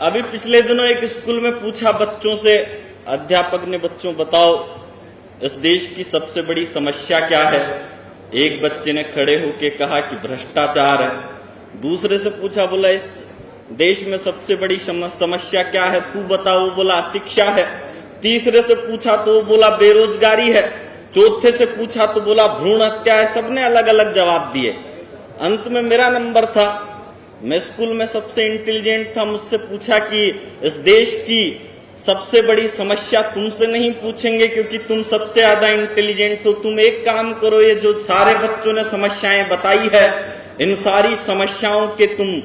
अभी पिछले दिनों एक स्कूल में पूछा बच्चों से, अध्यापक ने बच्चों बताओ इस देश की सबसे बड़ी समस्या क्या है। एक बच्चे ने खड़े होकर कहा कि भ्रष्टाचार है। दूसरे से पूछा, बोला इस देश में सबसे बड़ी समस्या क्या है तू बता, वो बोला शिक्षा है। तीसरे से पूछा तो वो बोला बेरोजगारी है। चौथे से पूछा तो बोला भ्रूण हत्या है। सबने अलग अलग जवाब दिए। अंत में मेरा नंबर था। मैं स्कूल में सबसे इंटेलिजेंट था। मुझसे पूछा कि इस देश की सबसे बड़ी समस्या तुमसे नहीं पूछेंगे क्योंकि तुम सबसे ज्यादा इंटेलिजेंट हो। तुम एक काम करो, ये जो सारे बच्चों ने समस्याएं बताई है इन सारी समस्याओं के तुम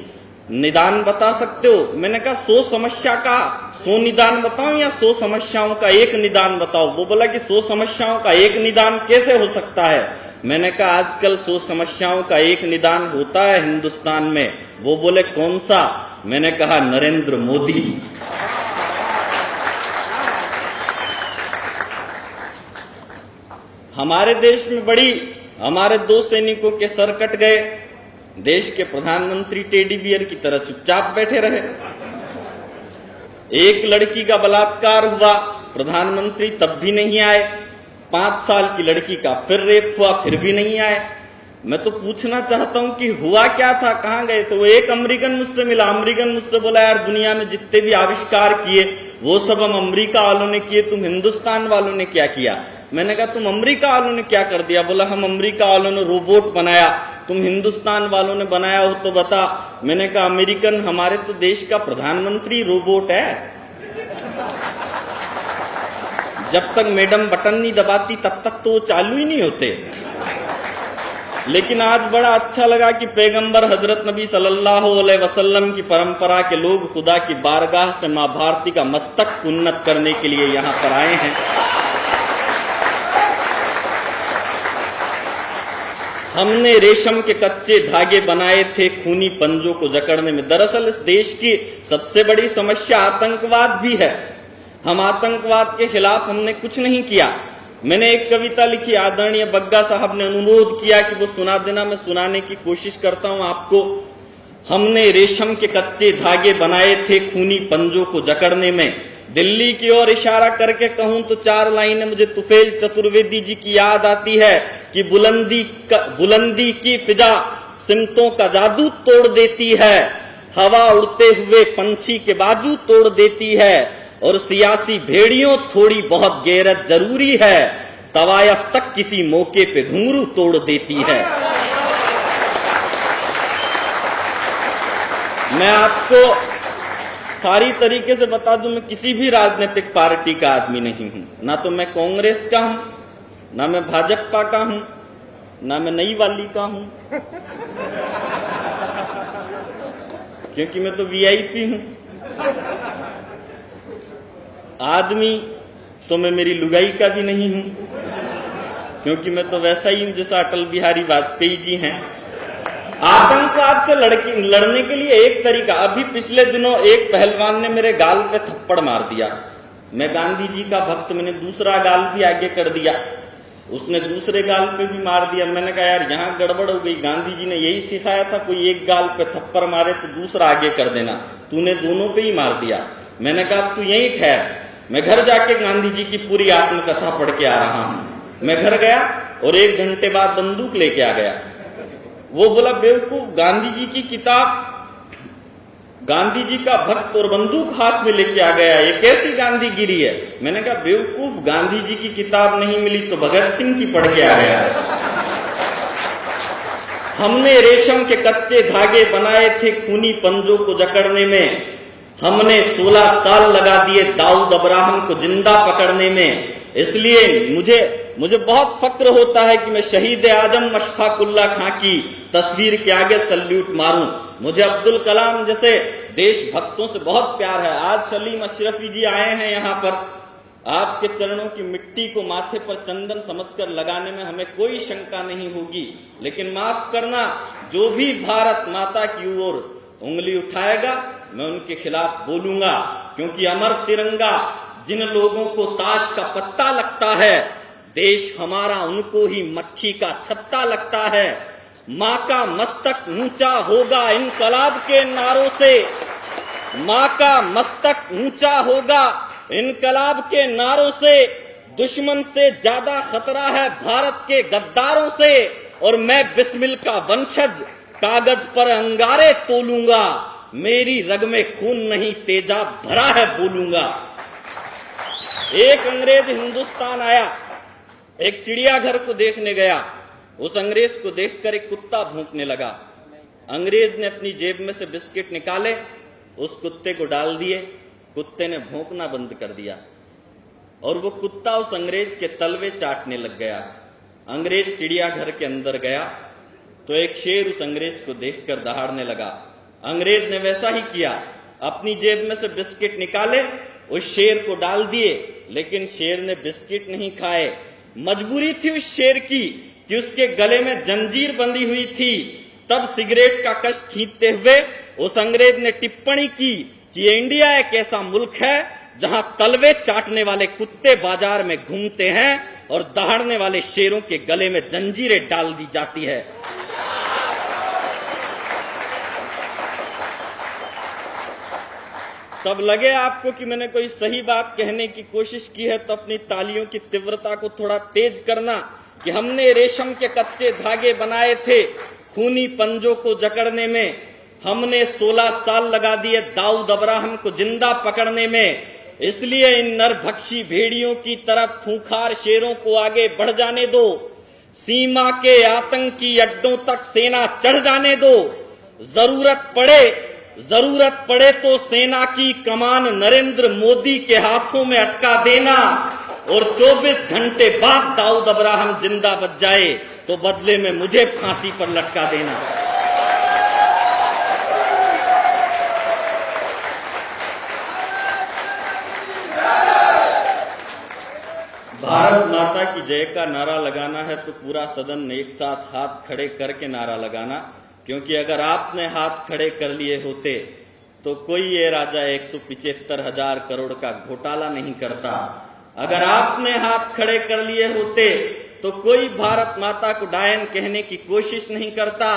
निदान बता सकते हो। मैंने कहा 100 समस्या का 100 निदान बताऊं या 100 समस्याओं का एक निदान बताओ। वो बोला कि 100 समस्याओं का एक निदान कैसे हो सकता है। मैंने कहा आजकल 100 समस्याओं का एक निदान होता है हिंदुस्तान में। वो बोले कौन सा। मैंने कहा नरेंद्र मोदी। हमारे देश में हमारे 2 सैनिकों के सर कट गए। देश के प्रधानमंत्री टेडी बियर की तरह चुपचाप बैठे रहे। एक लड़की का बलात्कार हुआ, प्रधानमंत्री तब भी नहीं आए। 5 साल की लड़की का फिर रेप हुआ, फिर भी नहीं आए। मैं तो पूछना चाहता हूं कि हुआ क्या था, कहां गए थे। वो एक अमेरिकन मुझसे मिला। अमेरिकन मुझसे बोला यार दुनिया में जितने भी आविष्कार किए वो सब हम अमेरिका वालों ने किए, तुम हिंदुस्तान वालों ने क्या किया। मैंने कहा तुम अमेरिका वालों ने क्या कर दिया। बोला हम अमेरिका वालों ने रोबोट बनाया, तुम हिंदुस्तान वालों ने बनाया हो तो बता। मैंने कहा अमेरिकन, हमारे तो देश का प्रधानमंत्री रोबोट है। जब तक मैडम बटन नहीं दबाती तब तक तो वो चालू ही नहीं होते। लेकिन आज बड़ा अच्छा लगा कि पैगंबर हजरत नबी सल्लल्लाहु अलैहि वसल्लम की परंपरा के लोग खुदा की बारगाह से मां भारती का मस्तक उन्नत करने के लिए यहां पर आए हैं। हमने रेशम के कच्चे धागे बनाए थे खूनी पंजों को जकड़ने में। दरअसल इस देश की सबसे बड़ी समस्या आतंकवाद भी है। हम आतंकवाद के खिलाफ हमने कुछ नहीं किया। मैंने एक कविता लिखी, आदरणीय बग्गा साहब ने अनुरोध किया कि वो सुना देना, मैं सुनाने की कोशिश करता हूं आपको। हमने रेशम के कच्चे धागे बनाए थे खूनी पंजों को जकड़ने में। दिल्ली की ओर इशारा करके कहूं तो 4 लाइनें मुझे तुफैल चतुर्वेदी जी की याद आती है कि बुलंदी की फिजा सिमतों का जादू तोड़ देती है, हवा उड़ते हुए पंछी के बाजू तोड़ देती है, और सियासी भेड़ियों थोड़ी बहुत गैरत जरूरी है, तवायफ तक किसी मौके पे घुंघरू तोड़ देती है। मैं आपको सारी तरीके से बता दूं, मैं किसी भी राजनीतिक पार्टी का आदमी नहीं हूं। ना तो मैं कांग्रेस का हूं, ना मैं भाजपा का हूं, ना मैं नई वाली का हूं, क्योंकि मैं तो वीआईपी हूं। आदमी तो मैं मेरी लुगाई का भी नहीं हूं, क्योंकि मैं तो वैसा ही हूं जैसा अटल बिहारी वाजपेयी जी हैं। आतंकवाद से लड़ने के लिए एक तरीका, अभी पिछले दिनों एक पहलवान ने मेरे गाल पे थप्पड़ मार दिया। मैं गांधी जी का भक्त, मैंने दूसरा गाल भी आगे कर दिया, उसने दूसरे गाल पे भी मार दिया। मैंने कहा यार यहां गड़बड़ हो गई। गांधी जी ने यही सिखाया था, कोई एक गाल पे थप्पड़ मारे तो दूसरा आगे कर देना, तूने दोनों पे ही मार दिया। मैंने कहा तू यहीं ठहर, मैं घर जाके गांधी जी की पूरी आत्मकथा पढ़ के आ रहा हूं। मैं घर गया और 1 घंटे बाद बंदूक लेके आ गया। वो बोला बेवकूफ, गांधी जी की किताब, गांधी जी का भक्त और बंदूक हाथ में लेके आ गया, ये कैसी गांधीगिरी है। मैंने कहा बेवकूफ, गांधी जी की किताब नहीं मिली तो भगत सिंह की पढ़ के आ गया। हमने रेशम के कच्चे धागे बनाए थे खूनी पंजों को जकड़ने में। हमने 16 साल लगा दिए दाऊद अब्राहम को जिंदा पकड़ने में। इसलिए मुझे बहुत फक्र होता है कि मैं शहीद आजम अशफाकुल्ला खां की तस्वीर के आगे सल्यूट मारूं। मुझे अब्दुल कलाम जैसे देशभक्तों से बहुत प्यार है। आज सलीम अशरफी जी आए हैं यहाँ पर, आपके चरणों की मिट्टी को माथे पर चंदन समझकर लगाने में हमें कोई शंका नहीं होगी। लेकिन माफ करना, जो भी भारत माता की ओर उंगली उठाएगा मैं उनके खिलाफ बोलूंगा, क्योंकि अमर तिरंगा जिन लोगों को ताश का पत्ता लगता है, देश हमारा उनको ही मक्खी का छत्ता लगता है। मां का मस्तक ऊंचा होगा इनकलाब के नारों से, मां का मस्तक ऊंचा होगा इनकलाब के नारों से, दुश्मन से ज्यादा खतरा है भारत के गद्दारों से, और मैं बिस्मिल का वंशज कागज पर अंगारे तोलूंगा, मेरी रग में खून नहीं तेजाब भरा है बोलूंगा। एक अंग्रेज हिंदुस्तान आया, एक चिड़ियाघर को देखने गया। उस अंग्रेज को देखकर एक कुत्ता भौंकने लगा। अंग्रेज ने अपनी जेब में से बिस्किट निकाले, उस कुत्ते को डाल दिए। कुत्ते ने भौंकना बंद कर दिया और वो कुत्ता उस अंग्रेज के तलवे चाटने लग गया। अंग्रेज चिड़ियाघर के अंदर गया तो एक शेर उस अंग्रेज को देखकर दहाड़ने लगा। अंग्रेज ने वैसा ही किया, अपनी जेब में से बिस्किट निकाले, उस शेर को डाल दिए, लेकिन शेर ने बिस्किट नहीं खाए। मजबूरी थी उस शेर की कि उसके गले में जंजीर बंधी हुई थी। तब सिगरेट का कश खींचते हुए उस अंग्रेज ने टिप्पणी की कि इंडिया एक ऐसा मुल्क है जहां तलवे चाटने वाले कुत्ते बाजार में घूमते हैं और दहाड़ने वाले शेरों के गले में जंजीरें डाल दी जाती है। तब लगे आपको कि मैंने कोई सही बात कहने की कोशिश की है तो अपनी तालियों की तीव्रता को थोड़ा तेज करना कि हमने रेशम के कच्चे धागे बनाए थे खूनी पंजों को जकड़ने में, हमने 16 साल लगा दिए दाऊद अब्राहम को जिंदा पकड़ने में। इसलिए इन नरभक्षी भेड़ियों की तरफ खूंखार शेरों को आगे बढ़ जाने दो, सीमा के आतंकी अड्डों तक सेना चढ़ जाने दो। जरूरत पड़े तो सेना की कमान नरेंद्र मोदी के हाथों में अटका देना, और 24 घंटे बाद दाऊद अब्राहम जिंदा बच जाए तो बदले में मुझे फांसी पर लटका देना। भारत माता की जय का नारा लगाना है तो पूरा सदन एक साथ हाथ खड़े करके नारा लगाना, क्योंकि अगर आपने हाथ खड़े कर लिए होते तो कोई ये राजा 175,000 करोड़ का घोटाला नहीं करता। अगर आपने हाथ खड़े कर लिए होते तो कोई भारत माता को डायन कहने की कोशिश नहीं करता।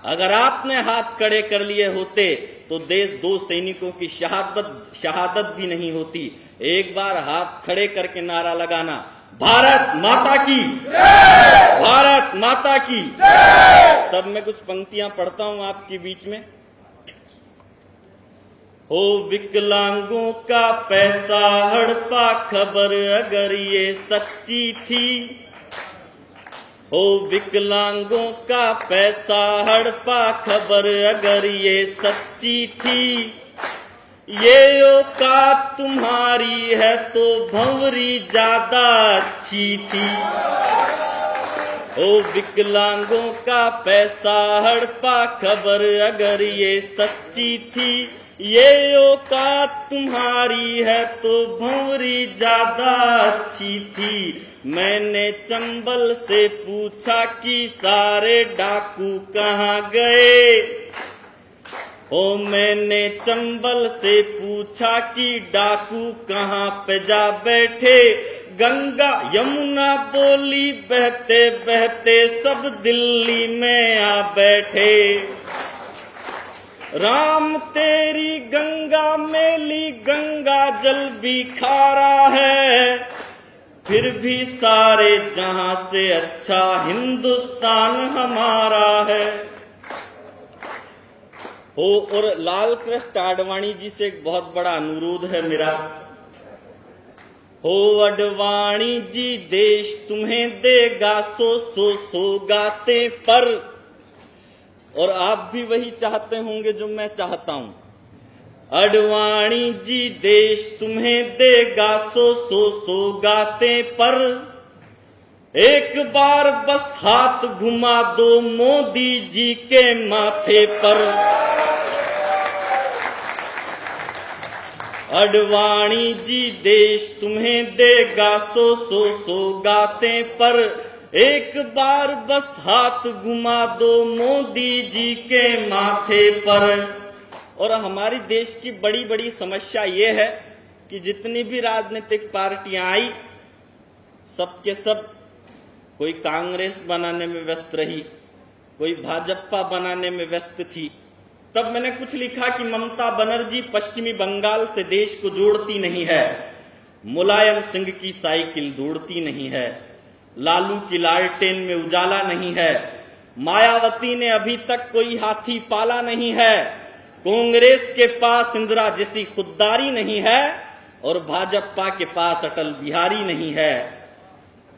अगर आपने हाथ खड़े कर लिए होते तो देश 2 सैनिकों की शहादत भी नहीं होती। एक बार हाथ खड़े करके नारा लगाना, भारत माता की जय, भारत माता की जय। तब मैं कुछ पंक्तियां पढ़ता हूं आपके बीच में। हो विकलांगों का पैसा हड़पा खबर अगर ये सच्ची थी, हो विकलांगों का पैसा हड़पा खबर अगर ये सच्ची थी, ये औकात तुम्हारी है तो भंवरी ज्यादा अच्छी थी। ओ विकलांगों का पैसा हड़पा खबर अगर ये सच्ची थी, ये औकात तुम्हारी है तो भंवरी ज्यादा अच्छी थी। मैंने चंबल से पूछा कि सारे डाकू कहाँ गए, ओ मैंने चंबल से पूछा कि डाकू कहाँ पे जा बैठे। गंगा यमुना बोली बहते बहते सब दिल्ली में आ बैठे। राम तेरी गंगा मेली गंगा जल भी खारा है, फिर भी सारे जहां से अच्छा हिंदुस्तान हमारा है। हो और लाल कृष्ण आडवाणी जी से एक बहुत बड़ा अनुरोध है मेरा। हो अडवाणी जी देश तुम्हें देगा सो गाते पर, और आप भी वही चाहते होंगे जो मैं चाहता हूं। अडवाणी जी देश तुम्हें देगा सो गाते पर, एक बार बस हाथ घुमा दो मोदी जी के माथे पर। अडवाणी जी देश तुम्हें देगा सो गाते पर, एक बार बस हाथ घुमा दो मोदी जी के माथे पर। और हमारी देश की बड़ी बड़ी समस्या ये है कि जितनी भी राजनीतिक पार्टियां आई, सबके सब कोई कांग्रेस बनाने में व्यस्त रही, कोई भाजपा बनाने में व्यस्त थी, तब मैंने कुछ लिखा कि ममता बनर्जी पश्चिमी बंगाल से देश को जोड़ती नहीं है, मुलायम सिंह की साइकिल दौड़ती नहीं है, लालू की लालटेन में उजाला नहीं है, मायावती ने अभी तक कोई हाथी पाला नहीं है, कांग्रेस के पास इंदिरा जैसी खुददारी नहीं है और भाजपा के पास अटल बिहारी नहीं है,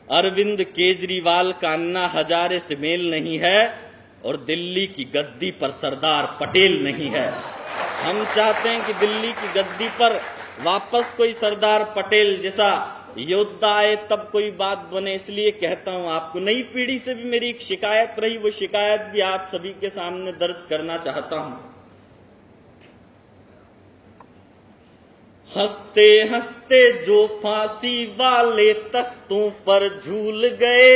अरविंद केजरीवाल का अन्ना हजारे से मेल नहीं है और दिल्ली की गद्दी पर सरदार पटेल नहीं है। हम चाहते हैं कि दिल्ली की गद्दी पर वापस कोई सरदार पटेल जैसा योद्धा आए तब कोई बात बने। इसलिए कहता हूं आपको, नई पीढ़ी से भी मेरी एक शिकायत रही, वो शिकायत भी आप सभी के सामने दर्ज करना चाहता हूं। हंसते हंसते जो फांसी वाले तख्तों पर झूल गए,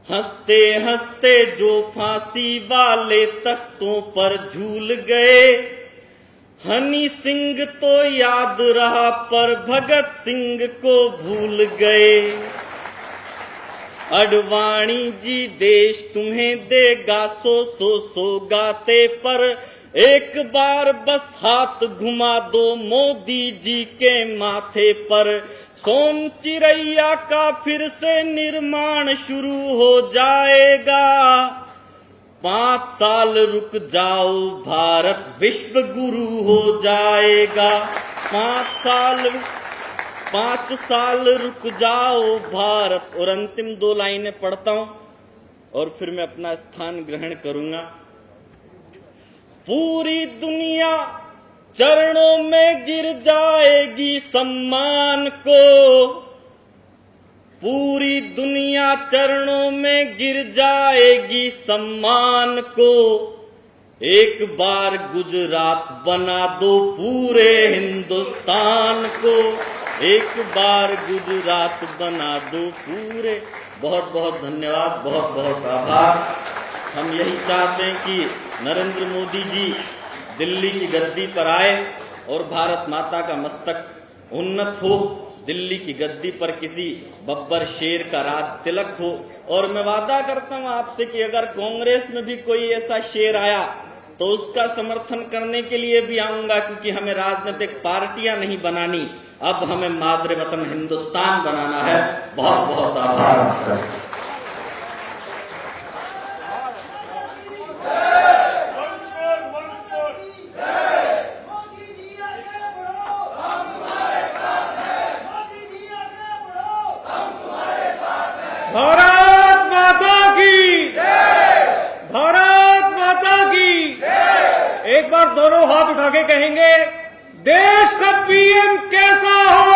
हंसते हंसते जो फांसी वाले तख्तों पर झूल गए, हनी सिंह तो याद रहा पर भगत सिंह को भूल गए। अडवाणी जी देश तुम्हें देगा सो सो सौगाते पर, एक बार बस हाथ घुमा दो मोदी जी के माथे पर, सोन चिरैया का फिर से निर्माण शुरू हो जाएगा, 5 साल रुक जाओ भारत विश्व गुरु हो जाएगा, 5 साल रुक जाओ भारत। और अंतिम 2 लाइनें पढ़ता हूं और फिर मैं अपना स्थान ग्रहण करूंगा। पूरी दुनिया चरणों में गिर जाएगी सम्मान को, पूरी दुनिया चरणों में गिर जाएगी सम्मान को, एक बार गुजरात बना दो पूरे हिंदुस्तान को, एक बार गुजरात बना दो पूरे। बहुत बहुत धन्यवाद, बहुत बहुत आभार। हम यही चाहते हैं कि नरेंद्र मोदी जी दिल्ली की गद्दी पर आए और भारत माता का मस्तक उन्नत हो, दिल्ली की गद्दी पर किसी बब्बर शेर का राज तिलक हो। और मैं वादा करता हूं आपसे कि अगर कांग्रेस में भी कोई ऐसा शेर आया तो उसका समर्थन करने के लिए भी आऊंगा, क्योंकि हमें राजनीतिक पार्टियां नहीं बनानी, अब हमें मातृ वतन हिंदुस्तान बनाना है। बहुत बहुत आभार। भारत माता की जय, भारत माता की जय। एक बार दोनों हाथ उठा के कहेंगे, देश का पीएम कैसा हो?